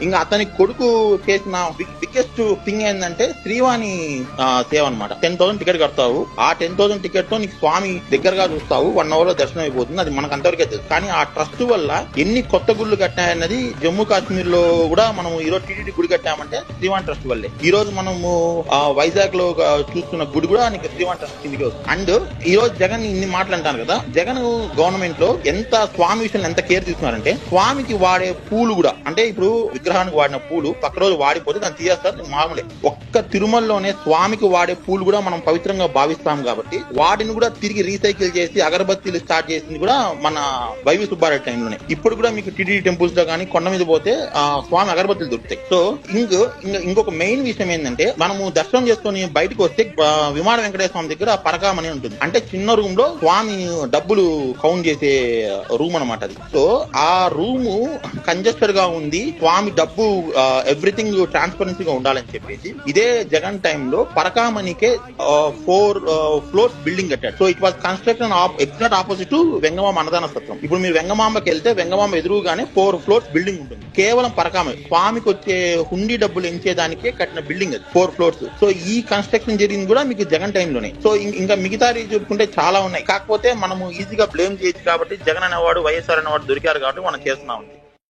ఇంకా అతని కొడుకు చేసిన బిగ్గెస్ట్ థింగ్ ఏంటంటే శ్రీవాణి సేవ అనమాట. 10,000 టికెట్ కడతావు, ఆ 10,000 టికెట్ తో నీకు స్వామి దగ్గరగా చూస్తావు, 1 hour లో దర్శనం అయిపోతుంది. అది మనకు అంతవరకే తెలుసు. కానీ ఆ ట్రస్ట్ వల్ల ఎన్ని కొత్త గుళ్ళు కట్టాయన్నది జమ్మూ కాశ్మీర్ లో కూడా మనం ఈరోజు టీటీడీ గుడి కట్టామంటే శ్రీవాణి ట్రస్ట్ వల్లే. ఈ రోజు మనము వైజాగ్ లో చూస్తున్న గుడి కూడా నీకు శ్రీవాణి ట్రస్ట్ కిందకి వస్తుంది. అండ్ ఈ రోజు జగన్ ఇన్ని మాటలు అంటాను కదా, జగన్ గవర్నమెంట్ లో ఎంత స్వామి విషయంలో ఎంత కేర్ తీసుకున్నారంటే స్వామికి వాడే పూలు కూడా, అంటే ఇప్పుడు విగ్రహానికి వాడిన పూలు పక్క రోజు వాడిపోతే దాన్ని తీయేస్తారు మామూలే. ఒక్క తిరుమలలోనే స్వామికి వాడే పూలు కూడా మనం పవిత్రంగా భావిస్తాం కాబట్టి వాటిని కూడా తిరిగి రీసైకిల్ చేసి అగరబత్తీలు స్టార్ట్ చేసింది కూడా మన వైవి సుబ్బారెడ్డి టైంలోనే. ఇప్పుడు కూడా మీకు టీటీడీ టెంపుల్స్ లో కానీ కొండ మీద పోతే స్వామి అగరబత్తీలు దొరుకుతాయి. సో ఇంకొక మెయిన్ విషయం ఏంటంటే మనము దర్శనం చేసుకుని బయటకు వస్తే విమాన వెంకటేశ్వర స్వామి దగ్గర పరకామని ఉంటుంది. అంటే చిన్న రూమ్ లో స్వామి డబ్బులు కౌంట్ చేసే రూమ్ అనమాట అది. సో ఆ రూమ్ కంజెస్టెడ్ గా ఉంది, స్వామి డబ్బు ఎవ్రీథింగ్ ట్రాన్స్పరెన్సీగా ఉండాలని చెప్పేసి ఇదే జగన్ టైంలో పరకామణికే 4 floors బిల్డింగ్ కట్టాడు. So it was construction exact opposite Vengamamba అన్నదాన సత్రం. ఇప్పుడు మీరు వెంగమాంబకి వెళ్తే వెంగమాంబ ఎదురుగానే 4 floors బిల్డింగ్ ఉంటుంది. కేవలం పరకామణి స్వామికి వచ్చే హుండీ డబ్బులు ఎంచేదానికే కట్టిన బిల్డింగ్ అది 4 floors. సో ఈ కన్స్ట్రక్షన్ జరిగింది కూడా మీకు జగన్ టైంలోనే. సో ఇంకా మిగతా చూసుకుంటే చాలా ఉన్నాయి. కాకపోతే మనము ఈజీగా బ్లేమ్ చేయొచ్చు కాబట్టి జగన్ అనేవాడు వైఎస్ఆర్ అనేవాడు దొరికారు కాబట్టి మనం చేస్తున్నాం.